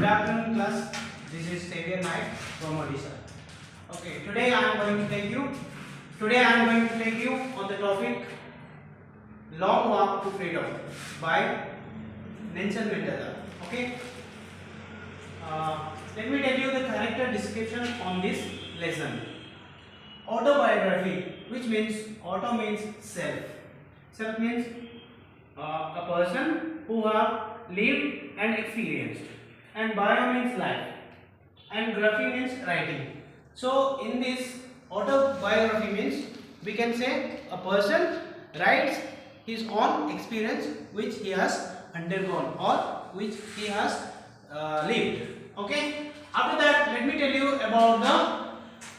Good afternoon, class. This is Xavier Knight from Odisha. Okay, today I am going to take you on the topic Long Walk to Freedom by Nelson Mandela. Okay. Let me tell you the character description on this lesson. Autobiography, which means auto means self. Self means a person who have lived and experienced, and bio means life, and graphy means writing. So in this autobiography means we can say a person writes his own experience which he has undergone or which he has lived. Okay. After that, let me tell you about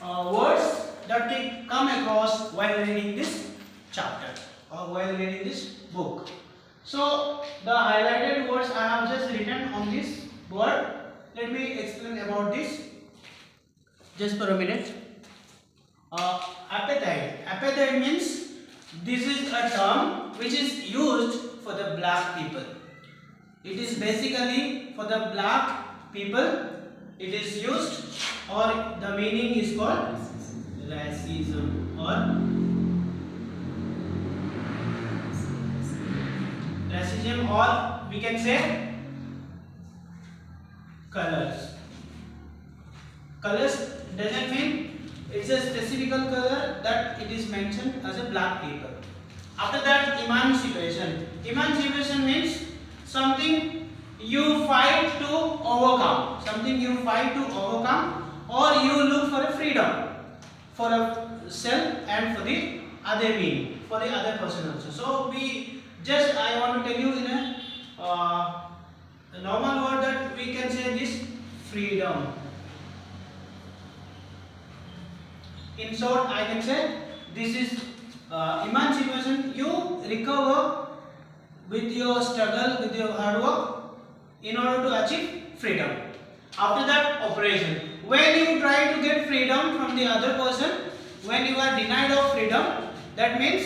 the words that we come across while reading this chapter or while reading this book. So the highlighted words I have just written on this board. Let me explain about this just for a minute. Appetite. Appetite means this is a term which is used for the black people. It is basically for the black people. It is used, or the meaning is called racism, or we can say colors. Colors doesn't mean it's a specific color that it is mentioned as a black people. After that, emancipation. Emancipation means something you fight to overcome. Something you fight to overcome, or you look for a freedom for a self and for the other being, for the other person also. So I want to tell you in a normal word that we can say this freedom. In short, I can say this is emancipation. You recover with your struggle, with your hard work in order to achieve freedom. After that, oppression. When you try to get freedom from the other person, when you are denied of freedom, that means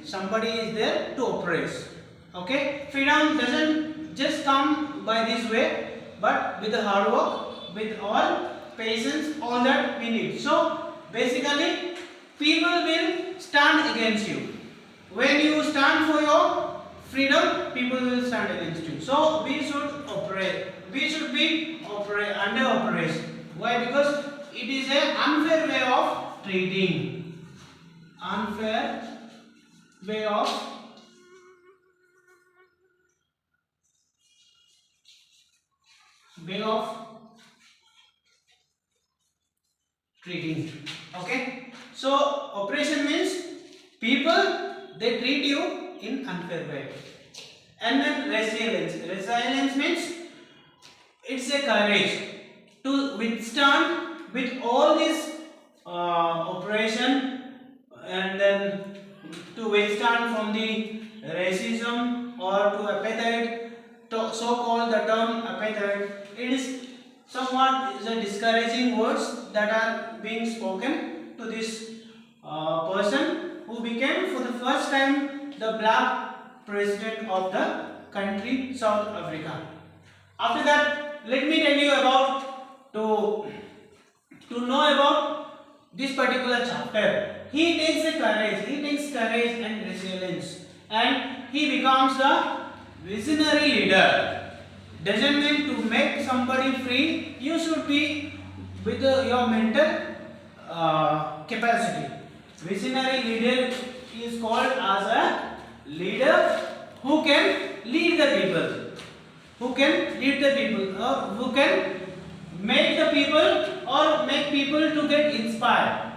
somebody is there to oppress. Okay, freedom doesn't just come by this way, but with the hard work, with all patience, all that we need. So basically, people will stand against you. When you stand for your freedom, people will stand against you. So we should operate. We should be under oppression. Why? Because it is an unfair way of treating. Unfair way of treating. Okay. So oppression means people they treat you in unfair way. And then resilience. Resilience means it's a courage to withstand with all this oppression, and then to withstand from the racism or to appetite. So called the term appetite. It is somewhat is a discouraging words that are being spoken to this person who became for the first time the black president of the country South Africa. After that, let me tell you about to know about this particular chapter. He takes courage and resilience, and he becomes the visionary leader. Doesn't mean to make somebody free. You should be with your mental capacity. Visionary leader is called as a leader who can lead the people. Who can lead the people, or who can make the people or make people to get inspired.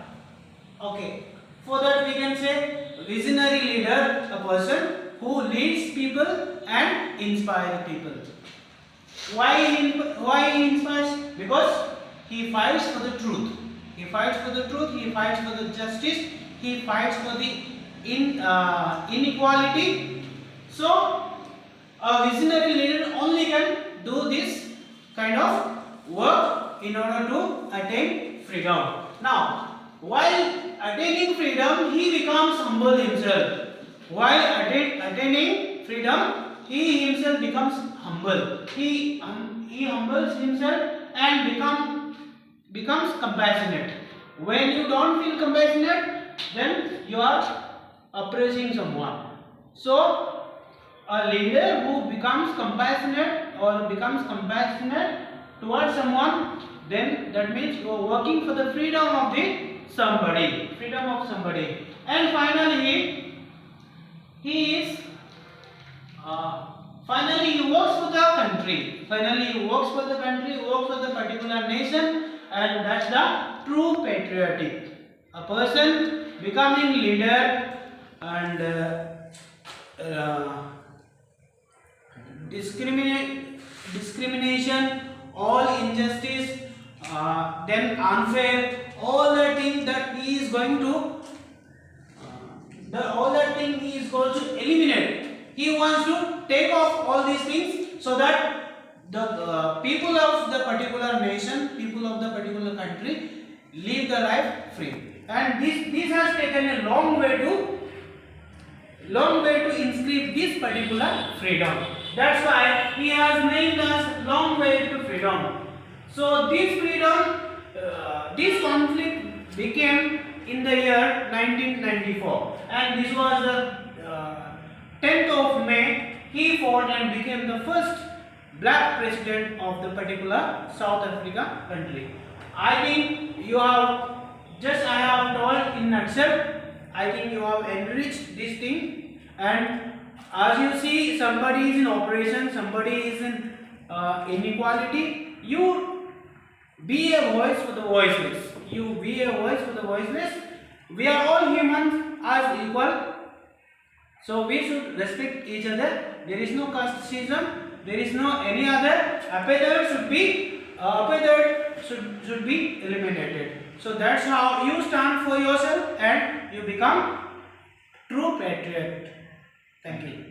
Okay. For that we can say visionary leader, a person who leads people and inspires people. Why he inspires? Because he fights for the truth. He fights for the truth. He fights for the justice. He fights for the inequality. So a visionary leader only can do this kind of work in order to attain freedom. Now, while attaining freedom, he becomes humble himself. While attaining freedom, he himself becomes humble. He humbles himself and becomes compassionate. When you don't feel compassionate, then you are oppressing someone. So a leader who becomes compassionate towards someone, then that means you are working for the freedom of somebody. And finally he is finally he works for the country. Works for the particular nation, and that's the true patriotic. A person becoming leader and discrimination, all injustice, then unfair, all the things that he is going to eliminate. He wants to take off all these things so that the people of the particular nation, people of the particular country live the life free. And this has taken a long way to inscribe this particular freedom. That's why he has named us long way to freedom. So this freedom, this conflict became in the year 1994, and this was the 10th of May. He fought and became the first black president of the particular South Africa country. I think I have told in nutshell. I think you have enriched this thing, and as you see, somebody is in oppression, somebody is in inequality. You be a voice for the voiceless. We are all humans as equal, so we should respect each other. There is no caste system. There is no any other. Apartheid should be eliminated. So that's how you stand for yourself and you become true patriot. Thank you.